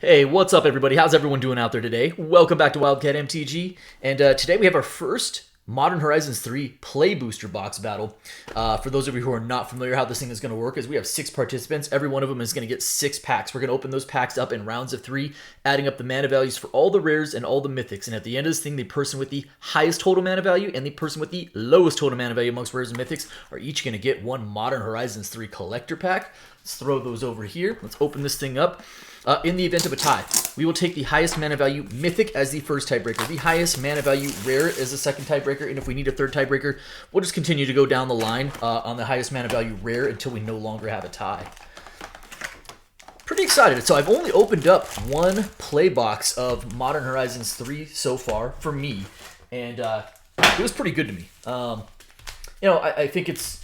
Hey, what's up, everybody? How's everyone doing out there today? Welcome back to Wildcat MTG, and today we have our first Modern Horizons 3 Play Booster Box battle. For those of you who are not familiar how this thing is going to work, is we have 6 participants. Every one of them is going to get 6 packs. We're going to open those packs up in rounds of 3, adding up the mana values for all the rares and all the mythics. And at the end of this thing, the person with the highest total mana value and the person with the lowest total mana value amongst rares and mythics are each going to get one Modern Horizons 3 collector pack. Let's throw those over here. Let's open this thing up. In the event of a tie, we will take the highest mana value mythic as the first tiebreaker, the highest mana value rare as the second tiebreaker, and if we need a third tiebreaker, we'll just continue to go down the line on the highest mana value rare until we no longer have a tie. Pretty excited. So I've only opened up one play box of Modern Horizons 3 so far for me, and it was pretty good to me. I think it's,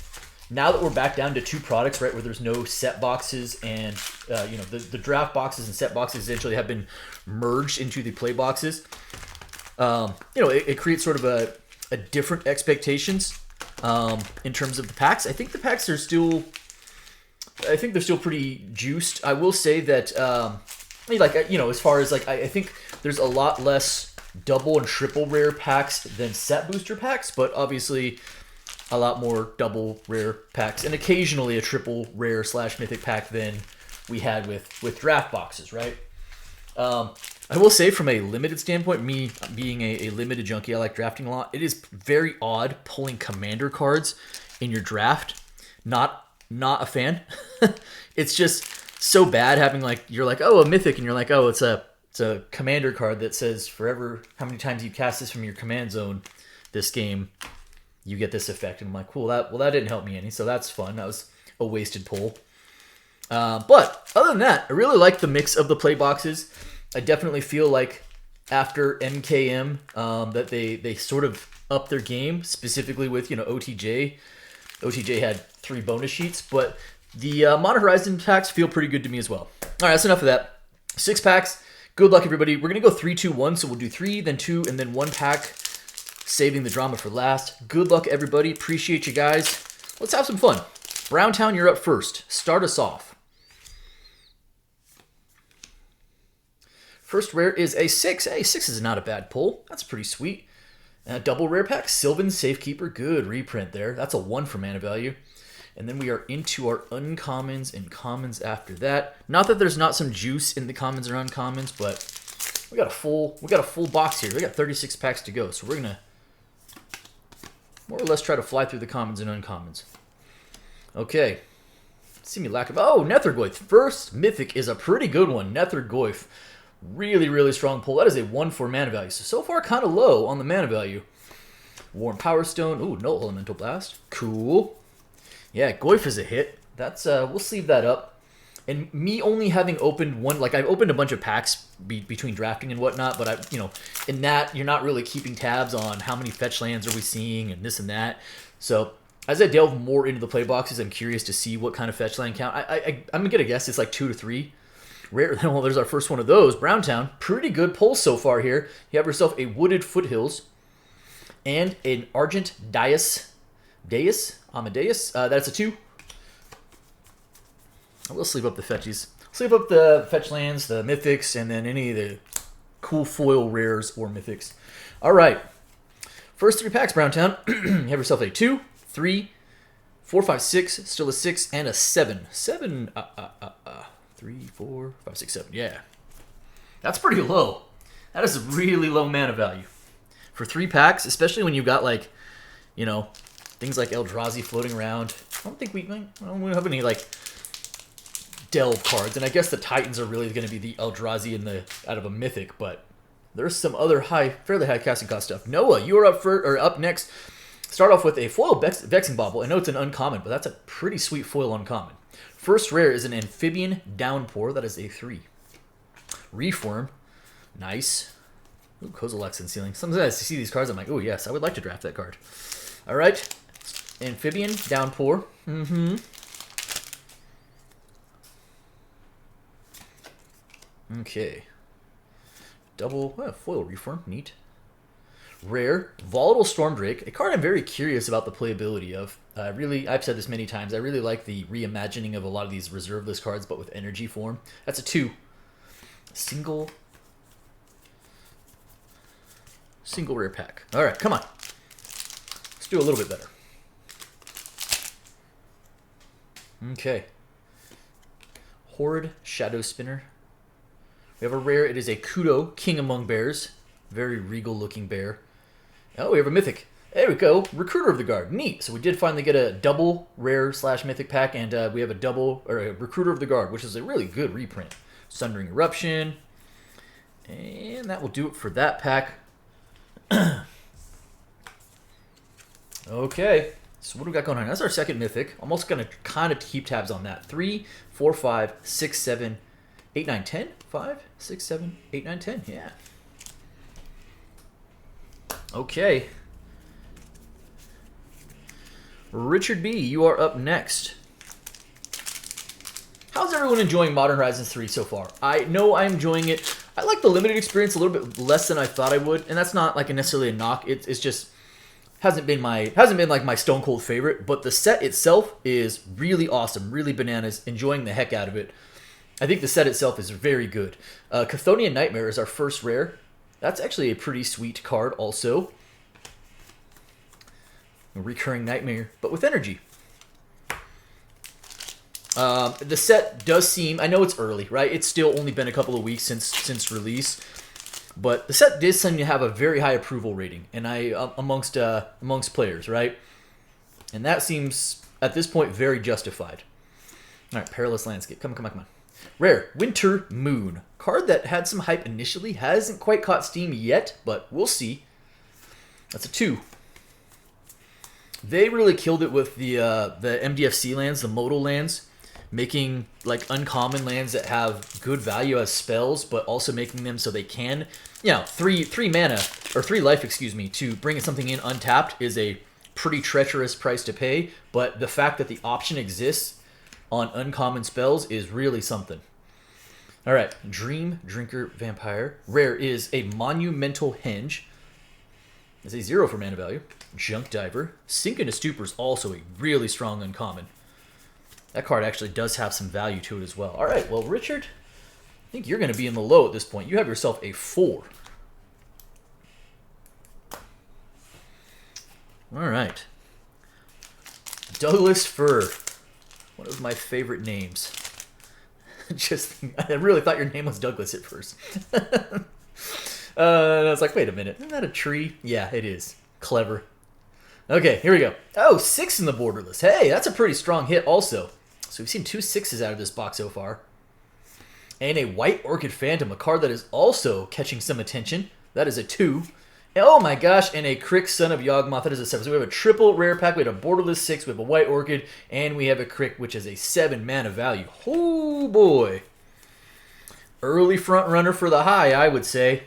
now that we're back down to 2 products, right, where there's no set boxes and, the draft boxes and set boxes essentially have been merged into the play boxes, it creates sort of a different expectations in terms of the packs. I think the packs are still, they're still pretty juiced. I will say that, as far as, I think there's a lot less double and triple rare packs than set booster packs, but obviously a lot more double rare packs and occasionally a triple rare / mythic pack than we had with draft boxes, right? I will say from a limited standpoint, me being a limited junkie, I like drafting a lot. It is very odd pulling commander cards in your draft. Not a fan. It's just so bad having a mythic and you're like, oh, it's a commander card that says forever how many times you cast this from your command zone this game, you get this effect. And I'm like, cool, that didn't help me any, so that's fun. That was a wasted pull. But other than that, I really like the mix of the play boxes. I definitely feel like after MKM that they sort of upped their game, specifically with OTJ. OTJ had 3 bonus sheets, but the Modern Horizon packs feel pretty good to me as well. All right, that's enough of that. 6 packs. Good luck, everybody. We're gonna go 3, 2, 1, so we'll do 3, then 2, and then 1 pack. Saving the drama for last. Good luck, everybody. Appreciate you guys. Let's have some fun. Browntown, you're up first. Start us off. First rare is a 6. Hey, 6 is not a bad pull. That's pretty sweet. Double rare pack. Sylvan Safekeeper. Good reprint there. That's a 1 for mana value. And then we are into our uncommons and commons after that. Not that there's not some juice in the commons or uncommons, but we got a full box here. We got 36 packs to go, so we're gonna more or less try to fly through the commons and uncommons. Okay. See me lack of... Oh, Nethergoyf. First mythic is a pretty good one. Nethergoyf. Really, really strong pull. That is a 1 for mana value. So far, kind of low on the mana value. Warm Power Stone. Ooh, no Elemental Blast. Cool. Yeah, Goyf is a hit. That's we'll sleeve that up. And me only having opened one, I've opened a bunch of packs between drafting and whatnot, but in that, you're not really keeping tabs on how many fetch lands are we seeing and this and that. So as I delve more into the play boxes, I'm curious to see what kind of fetch land count. I'm gonna guess it's like 2 to 3. Rare. Well, there's our first one of those. Browntown, pretty good pull so far here. You have yourself a Wooded Foothills and an Argent Amadeus. That's a 2. We'll sleeve up the fetchies. Sleeve up the fetch lands, the mythics, and then any of the cool foil rares or mythics. All right. First 3 packs, Browntown. You have yourself a 2, 3, 4, 5, 6, still a 6, and a 7. 7, 3, 4, 5, 6, 7. Yeah. That's pretty low. That is a really low mana value. For 3 packs, especially when you've got, things like Eldrazi floating around. I don't have any, delve cards, and I guess the Titans are really going to be the Eldrazi out of a mythic, but there's some other fairly high casting cost stuff. Noah, you are up next. Start off with a foil Vexing Bauble. I know it's an uncommon, but that's a pretty sweet foil uncommon. First rare is an Amphibian Downpour. That is a 3. Reform. Nice. Ooh, Kozilek's and Ceiling. Sometimes I see these cards, I'm like, oh yes, I would like to draft that card. All right. Amphibian Downpour. Okay. Double foil reform. Neat. Rare Volatile Stormdrake, a card I'm very curious about the playability of. I've said this many times, I really like the reimagining of a lot of these reserve list cards, but with energy form. That's a 2. Single rare pack. All right, come on. Let's do a little bit better. Okay. Horrid Shadow Spinner. We have a rare. It is a Kudo, King Among Bears. Very regal looking bear. Oh, we have a mythic. There we go. Recruiter of the Guard. Neat. So we did finally get a double rare / mythic pack, and we have a double, or a Recruiter of the Guard, which is a really good reprint. Sundering Eruption. And that will do it for that pack. Okay. So what do we got going on? That's our second mythic. I'm also going to kind of keep tabs on that. 3, 4, 5, 6, 7, 8, 9, 10. 5, 6, 7, 8, 9, 10. Yeah. Okay. Richard B., you are up next. How's everyone enjoying Modern Horizons 3 so far? I know I'm enjoying it. I like the limited experience a little bit less than I thought I would, and that's not like necessarily a knock. It's just hasn't been like my stone cold favorite, but the set itself is really awesome, really bananas. Enjoying the heck out of it. I think the set itself is very good. Chthonian Nightmare is our first rare. That's actually a pretty sweet card also. A recurring Nightmare, but with energy. The set does seem, I know it's early, right? It's still only been a couple of weeks since release, but the set does seem to have a very high approval rating, and amongst players, right? And that seems at this point very justified. All right, Perilous Landscape. Come on. Rare, Winter Moon. Card that had some hype initially, hasn't quite caught steam yet, but we'll see. That's a 2. They really killed it with the MDFC lands, the modal lands, making like uncommon lands that have good value as spells, but also making them so they can, 3 mana or 3 life, to bring something in untapped is a pretty treacherous price to pay. But the fact that the option exists on uncommon spells is really something. All right, Dream Drinker Vampire. Rare is a Monumental Henge. It's a 0 for mana value. Junk Diver. Sink into Stupor is also a really strong uncommon. That card actually does have some value to it as well. All right, well, Richard, I think you're going to be in the low at this point. You have yourself a 4. All right. Douglas Fir. One of my favorite names. I really thought your name was Douglas at first. And I was like, wait a minute. Isn't that a tree? Yeah, it is. Clever. Okay, here we go. Oh, 6 in the Borderless. Hey, that's a pretty strong hit also. So we've seen 2 6s out of this box so far. And a White Orchid Phantom, a card that is also catching some attention. That is a 2. Oh my gosh, and a Crick Son of Yawgmoth, that is a 7. So we have a triple rare pack, we have a Borderless 6, we have a White Orchid, and we have a Crick, which is a 7 mana value. Oh boy. Early front runner for the high, I would say.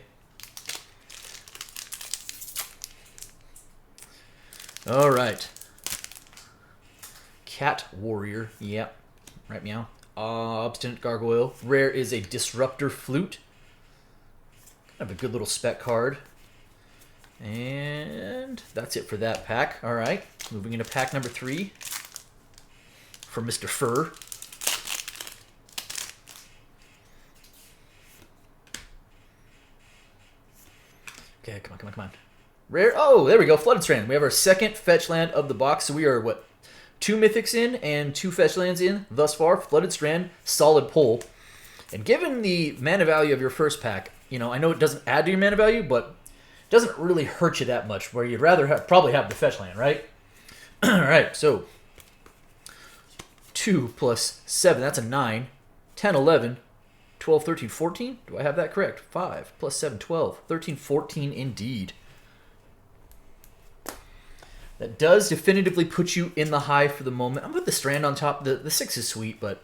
All right. Cat Warrior. Yep. Right, meow. Obstinate Gargoyle. Rare is a Disruptor Flute. Kind of a good little spec card. And that's it for that pack. All right. Moving into pack number 3 for Mr. Fur. Okay, come on. Rare. Oh, there we go. Flooded Strand. We have our second fetch land of the box. So we are, 2 mythics in and 2 fetch lands in thus far. Flooded Strand, solid pull. And given the mana value of your first pack, I know it doesn't add to your mana value, but it doesn't really hurt you that much, where you'd rather probably have the fetch land, right? All right, so 2 plus 7, that's a 9. 10, 11, 12, 13, 14. Do I have that correct? 5 plus 7, 12, 13, 14 indeed. That does definitively put you in the high for the moment. I'm going to put the Strand on top. The 6 is sweet, but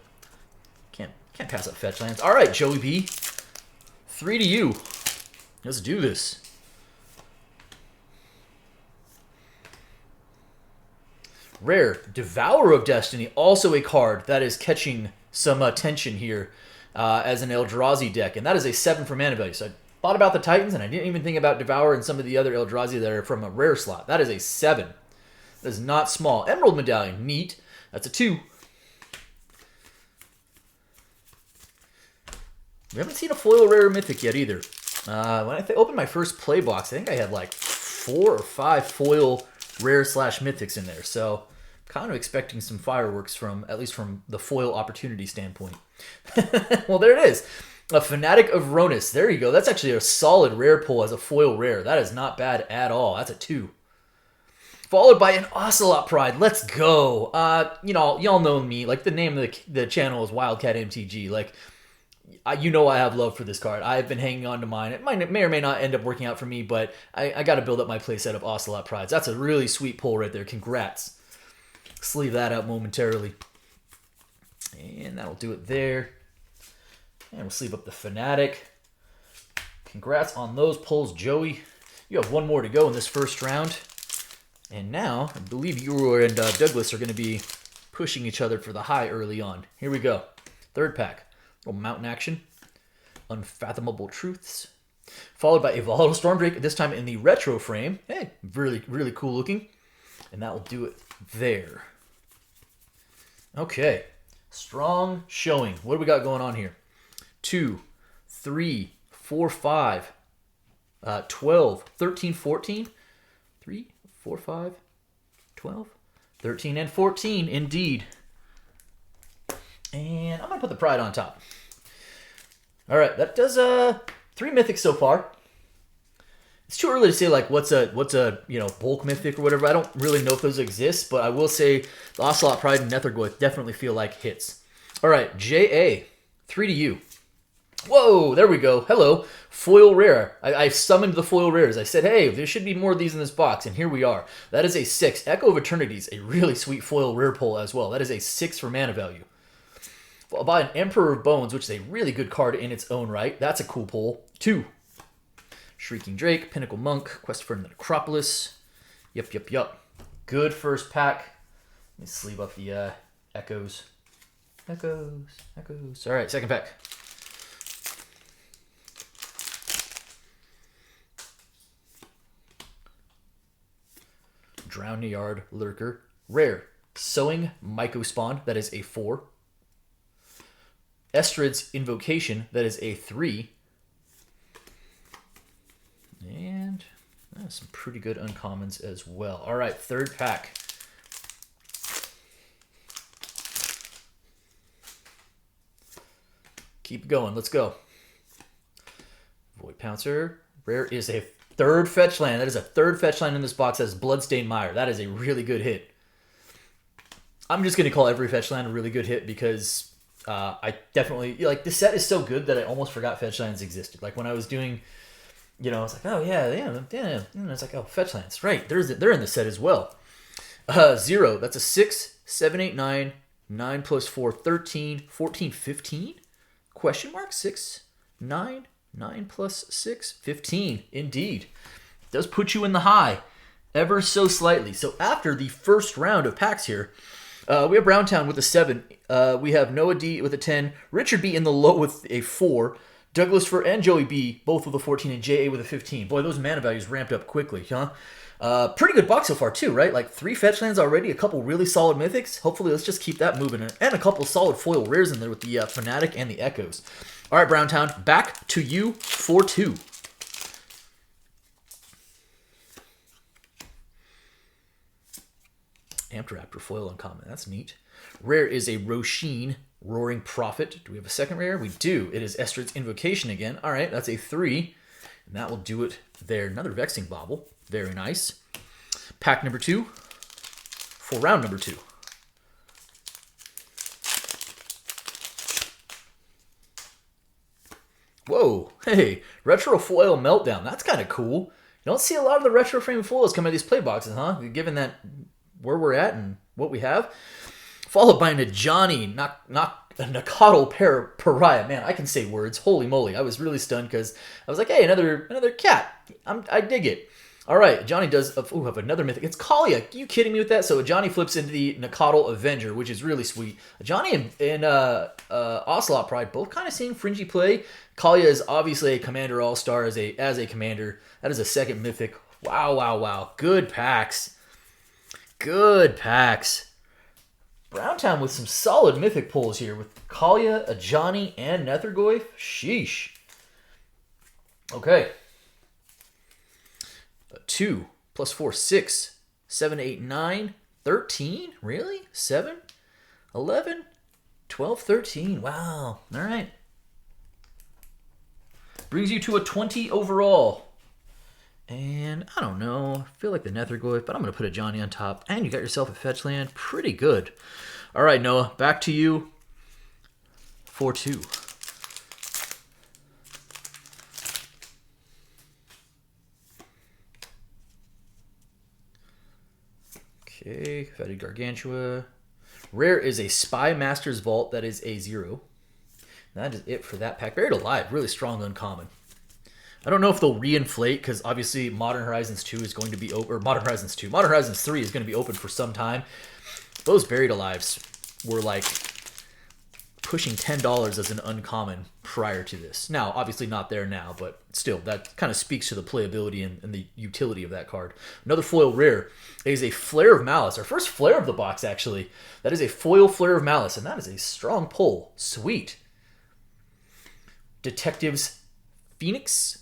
can't pass up fetch lands. All right, Joey B. 3 to you. Let's do this. Rare, Devourer of Destiny. Also a card that is catching some attention here as an Eldrazi deck. And that is a 7 for mana value. So I thought about the Titans, and I didn't even think about Devourer and some of the other Eldrazi that are from a rare slot. That is a 7. That is not small. Emerald Medallion, neat. That's a 2. We haven't seen a foil rare mythic yet either. When I opened my first play box, I think I had like 4 or 5 foil rare slash mythics in there. So kind of expecting some fireworks from, at least from the foil opportunity standpoint. Well, there it is. A Fanatic of Ronus. There you go. That's actually a solid rare pull as a foil rare. That is not bad at all. That's a 2. Followed by an Ocelot Pride. Let's go. You know, y'all know me. Like, the name of the channel is Wildcat MTG. Like, you know I have love for this card. I've been hanging on to mine. It may or may not end up working out for me, but I got to build up my playset of Ocelot Prides. That's a really sweet pull right there. Congrats. Sleeve that out momentarily. And that'll do it there. And we'll sleeve up the Fanatic. Congrats on those pulls, Joey. You have 1 more to go in this first round. And now, I believe you and Douglas are going to be pushing each other for the high early on. Here we go. 3rd pack. Little mountain action. Unfathomable Truths. Followed by a Volatile Stormdrake, this time in the retro frame. Hey, really, really cool looking. And that will do it there. Okay. Strong showing. What do we got going on here? 2, 3, 4, 5, 12, 13, 14. 3, 4, 5, 12, 13, and 14, indeed. And I'm going to put the Pride on top. All right, that does 3 mythics so far. It's too early to say like what's a you know, bulk mythic or whatever. I don't really know if those exist, but I will say the Ocelot Pride and Nethergoyf definitely feel like hits. All right, JA, 3 to you. Whoa, there we go. Hello, foil rare. I summoned the foil rares. I said, hey, there should be more of these in this box, and here we are. That is a 6. Echo of Eternities, a really sweet foil rare pull as well. That is a 6 for mana value. Followed by an Emperor of Bones, which is a really good card in its own right. That's a cool pull. 2. Shrieking Drake, Pinnacle Monk, Quest for the Necropolis. Yup. Good first pack. Let me sleeve up the Echoes. Echoes. All right, second pack. Drown Yard Lurker. Rare. Sowing Mycospawn. That is a 4. Estrid's Invocation. That is a 3. And some pretty good uncommons as well. All right, 3rd pack. Keep going. Let's go. Void Pouncer. Rare is a 3rd fetch land. That is a 3rd fetch land in this box. That is Bloodstained Mire. That is a really good hit. I'm just going to call every fetch land a really good hit because I definitely... Like, the set is so good that I almost forgot fetch lands existed. Like, when I was doing... You know, I was like, oh, yeah. And it's like, oh, fetch lands. Right, they're in the set as well. 0. That's a 6, 7, 8, 9. 9 plus 4, 13. 14, 15? Question mark? 6, 9. 9 plus 6, 15. Indeed. Does put you in the high ever so slightly. So after the first round of packs here, we have Browntown with a 7. We have Noah D with a 10. Richard B in the low with a 4. Douglas Fur and Joey B both with a 14 and JA with a 15. Boy, those mana values ramped up quickly, huh? Pretty good box so far too, right? Like 3 fetch lands already, a couple really solid mythics. Hopefully let's just keep that moving. And a couple solid foil rares in there with the Fanatic and the Echoes. All right, Browntown, back to you for 2. Amptraptor foil uncommon. That's neat. Rare is a Roshin, Roaring Prophet. Do we have a second rare? We do. It is Estrid's Invocation again. All right, that's a 3. And that will do it there. Another Vexing Bauble. Very nice. Pack number 2 for round number 2. Whoa, hey, Retro Foil Meltdown. That's kind of cool. You don't see a lot of the retro frame foils come out of these play boxes, huh? Given that where we're at and what we have. Followed by Najani, Nakatl Pariah. Man, I can say words. Holy moly. I was really stunned because I was like, hey, another cat. I dig it. All right, Johnny does have another mythic. It's Kalia. Are you kidding me with that? So Johnny flips into the Nakatl Avenger, which is really sweet. Johnny and Ocelot Pride both kind of seeing fringy play. Kalia is obviously a commander all-star as a commander. That is a second mythic. Wow. Good packs. Browntown with some solid mythic pulls here with Kalia, Ajani, and Nethergoyf. Sheesh. Okay. 2 plus 4, 6, 7, 8, 9, 13? Really? 7, 11, 12, 13. Wow. All right. Brings you to a 20 overall. And I don't know. I feel like the Nethergoyf, but I'm going to put a Johnny on top. And you got yourself a fetch land. Pretty good. All right, Noah. Back to you for 2. Okay, Fetid Gargantua. Rare is a Spy Master's Vault. That is a 0. That is it for that pack. Buried Alive, really strong uncommon. I don't know if they'll reinflate because obviously Modern Horizons 2 is going to be over. Modern Horizons 2. Modern Horizons 3 is going to be open for some time. Those Buried Alives were like pushing $10 as an uncommon prior to this. Now, obviously not there now, but still, that kind of speaks to the playability and the utility of that card. Another foil rare is a Flare of Malice. Our first Flare of the box, actually. That is a foil Flare of Malice, and that is a strong pull. Sweet. Detectives Phoenix.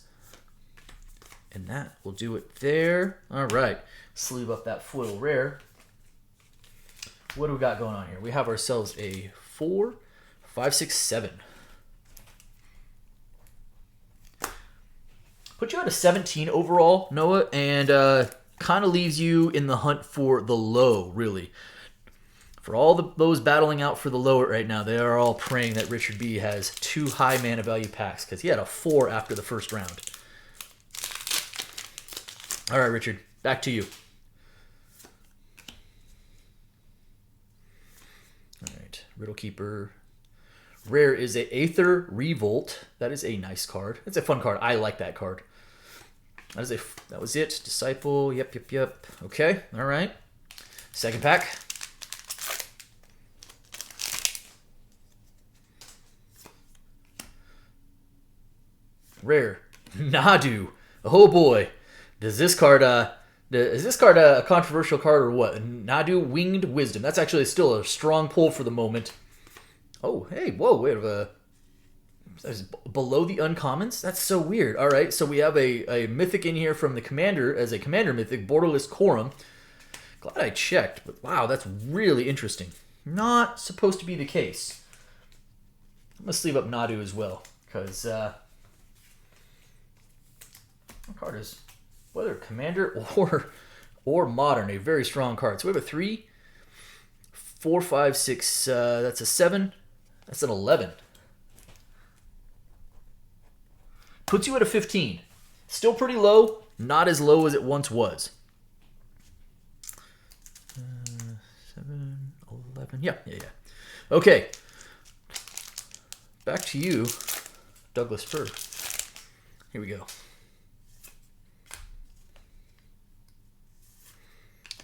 And that will do it there. All right. Sleeve up that foil rare. What do we got going on here? We have ourselves a 4, 5, 6, 7. Put you at a 17 overall, Noah, and kind of leaves you in the hunt for the low, really. For all those battling out for the low right now, they are all praying that Richard B has 2 high mana value packs because he had a 4 after the first round. All right, Richard, back to you. All right, Riddle Keeper. Rare is a Aether Revolt. That is a nice card. It's a fun card. I like that card. That was it. Disciple. Yep. Okay. All right. Second pack. Rare. Nadu. Oh boy. Is this card a controversial card or what? Nadu Winged Wisdom. That's actually still a strong pull for the moment. Oh, hey, whoa, wait, below the uncommons? That's so weird. All right, so we have a mythic in here from the commander as a commander mythic, Borderless Quorum. Glad I checked, but wow, that's really interesting. Not supposed to be the case. I'm going to sleeve up Nadu as well, because that card is, whether commander or modern, a very strong card. So we have a 3, 4, 5, 6, that's a 7, that's an 11. Puts you at a 15. Still pretty low, not as low as it once was. 7, 11, yeah. Okay, back to you, Douglas Fir. Here we go.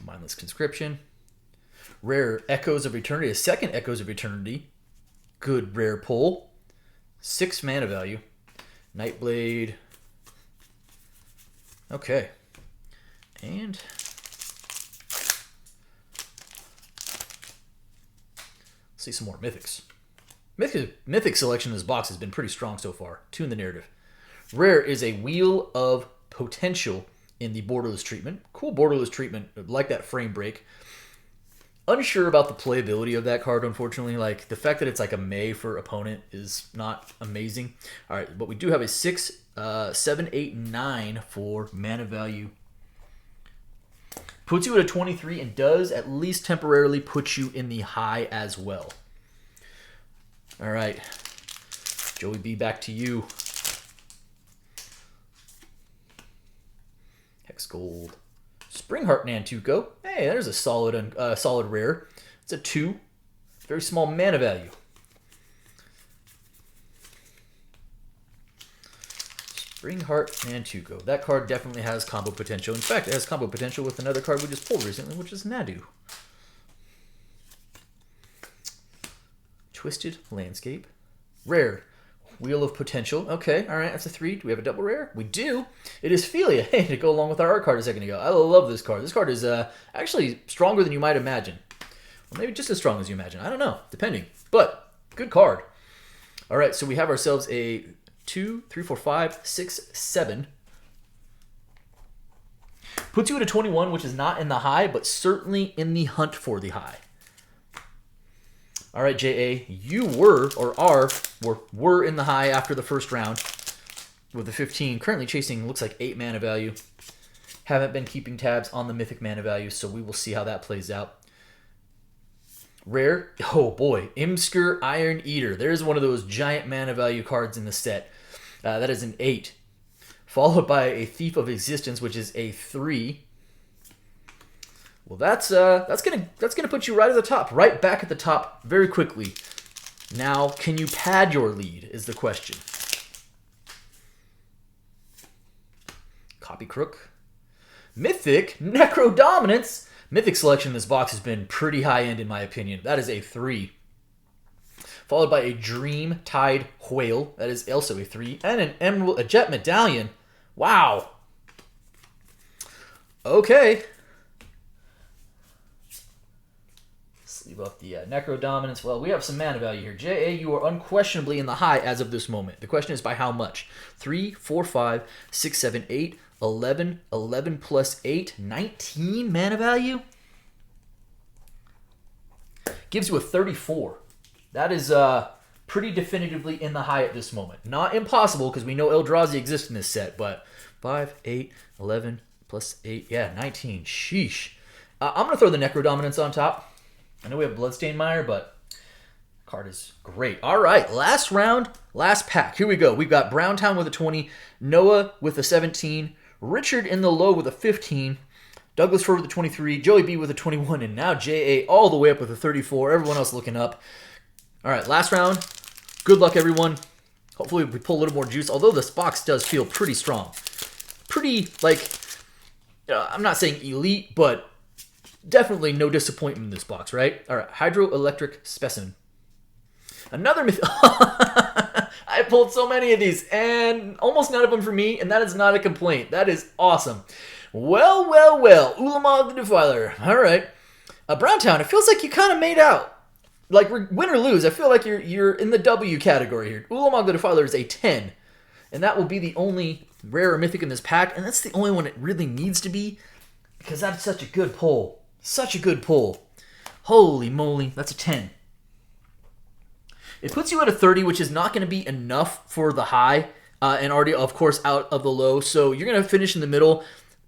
Mindless Conscription. Rare Echoes of Eternity. A second Echoes of Eternity. Good rare pull. 6 mana value. Nightblade. Okay. And let's see some more Mythics. Mythic selection in this box has been pretty strong so far. 2 in the narrative. Rare is a Wheel of Potential in the Borderless treatment. Cool Borderless treatment. Like that frame break. Unsure about the playability of that card, unfortunately. Like, the fact that it's like a May for opponent is not amazing. All right, but we do have a 6, 7, 8, 9 for mana value. Puts you at a 23 and does at least temporarily put you in the high as well. All right, Joey B, back to you. Hex Gold. Springheart Nantuko. Hey, there's a solid rare. It's a 2. Very small mana value. Springheart Nantuko. That card definitely has combo potential. In fact, it has combo potential with another card we just pulled recently, which is Nadu. Twisted Landscape. Rare. Wheel of Potential. Okay, all right, that's a 3. Do we have a double rare? We do. It is Philia. Hey, to go along with our art card a second ago. I love this card. This card is actually stronger than you might imagine. Or maybe just as strong as you imagine. I don't know, depending. But good card. All right, so we have ourselves a 2, 3, 4, 5, 6, 7. Puts you at a 21, which is not in the high, but certainly in the hunt for the high. All right, JA, you were in the high after the first round with the 15. Currently chasing, looks like 8 mana value. Haven't been keeping tabs on the mythic mana value, so we will see how that plays out. Rare, oh boy, Imsker Iron Eater. There's one of those giant mana value cards in the set. That is an 8. Followed by a Thief of Existence, which is a 3. Well, that's gonna put you right at the top, right back at the top very quickly. Now, can you pad your lead? Is the question. Copy Crook, Mythic Necro Dominance. Mythic selection in this box has been pretty high end in my opinion. That is a 3. Followed by a Dream Tide Whale. That is also a 3, and a Jet Medallion. Wow. Okay. Leave off the Necro Dominance. Well, we have some mana value here. JA, you are unquestionably in the high as of this moment. The question is by how much? 3, 4, 5, 6, 7, 8, 11, 11 plus 8, 19 mana value? Gives you a 34. That is pretty definitively in the high at this moment. Not impossible, because we know Eldrazi exists in this set, but 5, 8, 11 plus 8, yeah, 19. Sheesh. I'm going to throw the Necro Dominance on top. I know we have Bloodstained Mire, but the card is great. All right, last round, last pack. Here we go. We've got Browntown with a 20, Noah with a 17, Richard in the low with a 15, Douglas Fur with a 23, Joey B with a 21, and now JA all the way up with a 34. Everyone else looking up. All right, last round. Good luck, everyone. Hopefully we pull a little more juice, although this box does feel pretty strong. Pretty, like, I'm not saying elite, but definitely no disappointment in this box, right? All right, Hydroelectric Specimen. Another myth. I pulled so many of these, and almost none of them for me, and that is not a complaint. That is awesome. Well, well, well. Ulamog the Defiler. All right. Browntown, it feels like you kind of made out. Like, win or lose, I feel like you're in the W category here. Ulamog the Defiler is a 10, and that will be the only rare or mythic in this pack, and that's the only one it really needs to be, because that's such a good pull. Such a good pull. Holy moly, that's a 10. It puts you at a 30, which is not going to be enough for the high, and already, of course, out of the low. So you're going to finish in the middle,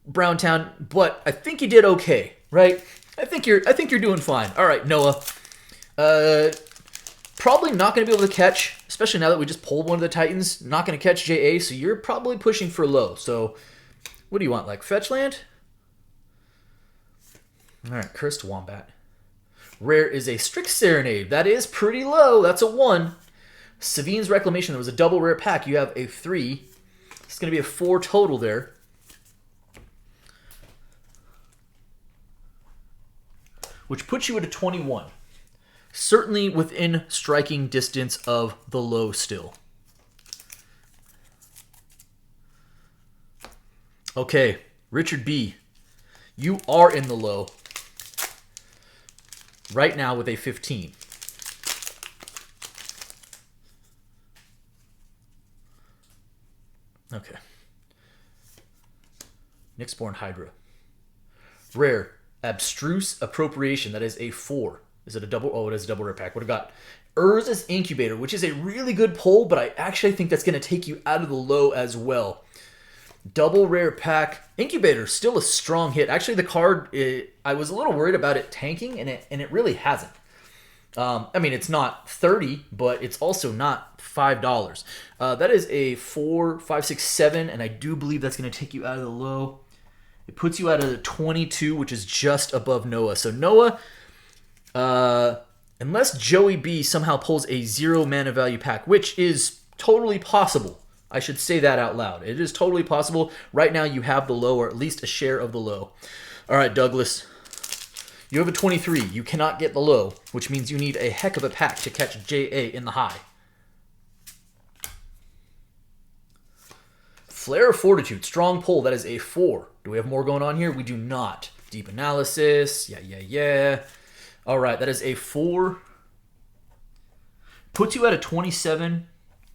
Browntown. But I think you did okay, right? I think you're doing fine. All right, Noah. Probably not going to be able to catch, especially now that we just pulled one of the Titans. Not going to catch JA, so you're probably pushing for low. So what do you want, like fetch land? All right, Cursed Wombat. Rare is a Strict Serenade. That is pretty low. That's a 1. Savine's Reclamation. There was a double rare pack. You have a 3. It's going to be a 4 total there. Which puts you at a 21. Certainly within striking distance of the low still. Okay, Richard B. You are in the low. Right now with a 15. Okay. Nyxborn Hydra. Rare. Abstruse Appropriation. That is a 4. Is it a double? Oh, it is a double rare pack. What do we got? Urza's Incubator, which is a really good pull, but I actually think that's going to take you out of the low as well. Double rare pack. Incubator, still a strong hit. Actually, the card, I was a little worried about it tanking, and it really hasn't. I mean, it's not 30, but it's also not $5. That is a 4, 5, 6, 7, and I do believe that's going to take you out of the low. It puts you out of the 22, which is just above Noah. So Noah, unless Joey B somehow pulls a 0 mana value pack, which is totally possible. I should say that out loud. It is totally possible. Right now you have the low, or at least a share of the low. All right, Douglas. You have a 23. You cannot get the low, which means you need a heck of a pack to catch JA in the high. Flare of Fortitude. Strong pull. That is a 4. Do we have more going on here? We do not. Deep Analysis. Yeah. All right, that is a 4. Puts you at a 27.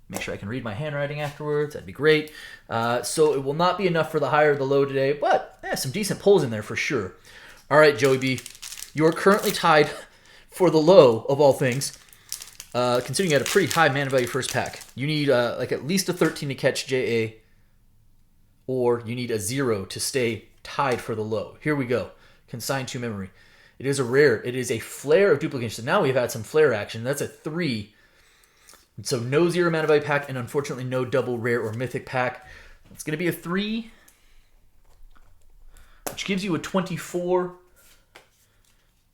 Make sure I can read my handwriting afterwards. That'd be great. So it will not be enough for the high or the low today, but some decent pulls in there for sure. All right, Joey B. You are currently tied for the low of all things, considering you had a pretty high mana value first pack. You need like at least a 13 to catch JA, or you need a 0 to stay tied for the low. Here we go. Consigned to memory. It is a rare. It is a Flare of Duplication. So now we've had some Flare action. That's a 3. So no 0 mana value pack, and unfortunately no double rare or mythic pack. It's going to be a 3, which gives you a 24.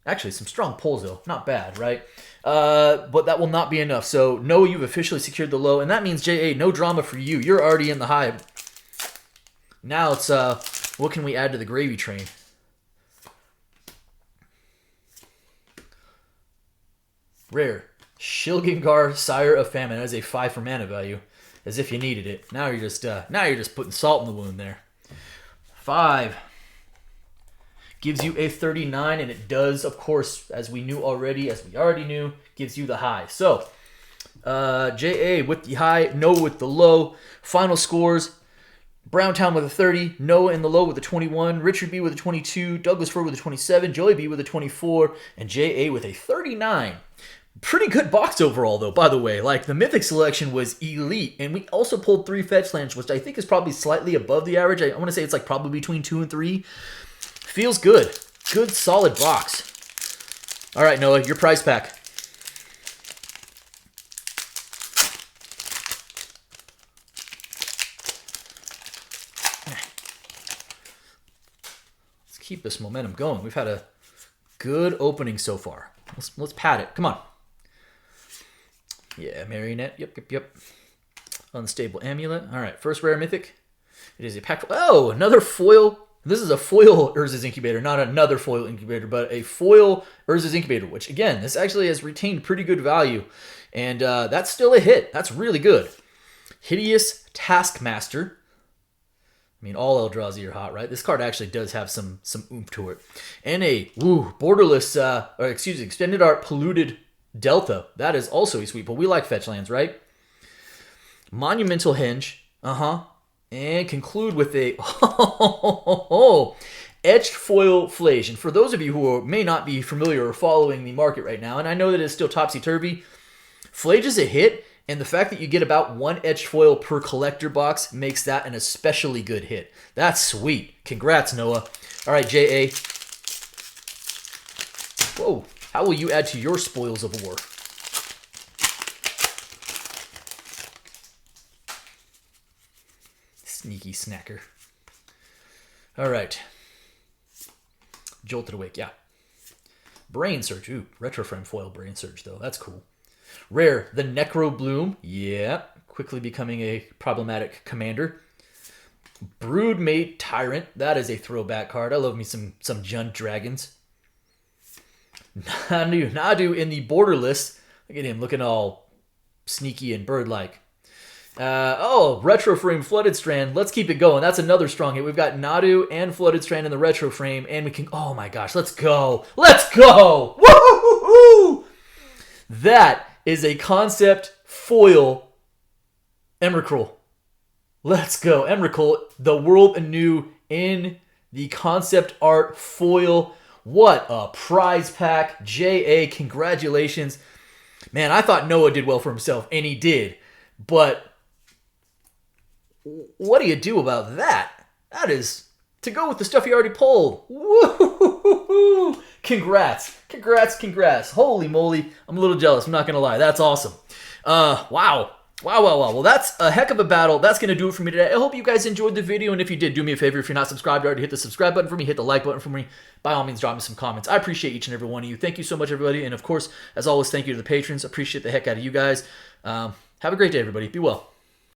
Actually, some strong pulls, though. Not bad, right? But that will not be enough. So, no, you've officially secured the low. And that means, JA, no drama for you. You're already in the high. Now it's, what can we add to the gravy train? Rare. Shilgengar, Sire of Famine. That is a 5 for mana value. As if you needed it. Now you're just putting salt in the wound there. 5. Gives you a 39, and it does, of course, as we already knew, gives you the high. So, JA with the high, Noah with the low. Final scores, Browntown with a 30, Noah in the low with a 21, Richard B with a 22, Douglas Ford with a 27, Joey B with a 24, and JA with a 39. Pretty good box overall, though, by the way. Like, the Mythic selection was elite, and we also pulled 3 fetch lands, which I think is probably slightly above the average. I want to say it's like probably between 2 and 3. Feels good. Good, solid box. All right, Noah, your prize pack. Let's keep this momentum going. We've had a good opening so far. Let's pad it. Come on. Yeah, Marionette. Yep. Unstable Amulet. All right, first rare mythic. It is a pack. Oh, another foil. This is a foil Urza's Incubator, not another foil incubator, but a foil Urza's Incubator, which, again, this actually has retained pretty good value. And that's still a hit. That's really good. Hideous Taskmaster. I mean, all Eldrazi are hot, right? This card actually does have some oomph to it. And a borderless, extended art Polluted Delta. That is also a sweet, but we like fetch lands, right? Monumental Hinge. And conclude with a etched foil Flage. And for those of you who may not be familiar or following the market right now, and I know that it's still topsy-turvy, Flage is a hit, and the fact that you get about 1 etched foil per collector box makes that an especially good hit. That's sweet. Congrats, Noah. All right, JA. Whoa. How will you add to your spoils of war? Sneaky snacker. All right. Jolted Awake, yeah. Brain Surge. Ooh, Retroframe foil Brain Surge, though. That's cool. Rare, the Necro Bloom. Yeah. Quickly becoming a problematic commander. Broodmate Tyrant. That is a throwback card. I love me some Jund Dragons. Nadu in the borderless. Look at him looking all sneaky and bird-like. Retro Frame Flooded Strand. Let's keep it going. That's another strong hit. We've got Nadu and Flooded Strand in the Retro Frame, and we can... Oh my gosh, let's go. Let's go! Woo-hoo-hoo-hoo! That is a concept foil Emrakul. Let's go. Emrakul, the world anew in the concept art foil. What a prize pack. JA, congratulations. Man, I thought Noah did well for himself, and he did. But what do you do about that? That is to go with the stuff he already pulled. Woo-hoo-hoo-hoo. Congrats. Holy moly. I'm a little jealous. I'm not going to lie. That's awesome. Wow. Well, that's a heck of a battle. That's going to do it for me today. I hope you guys enjoyed the video, and if you did, do me a favor. If you're not subscribed already, hit the subscribe button for me, hit the like button for me. By all means, drop me some comments. I appreciate each and every one of you. Thank you so much, everybody. And of course, as always, thank you to the patrons. Appreciate the heck out of you guys. Have a great day, everybody. Be well.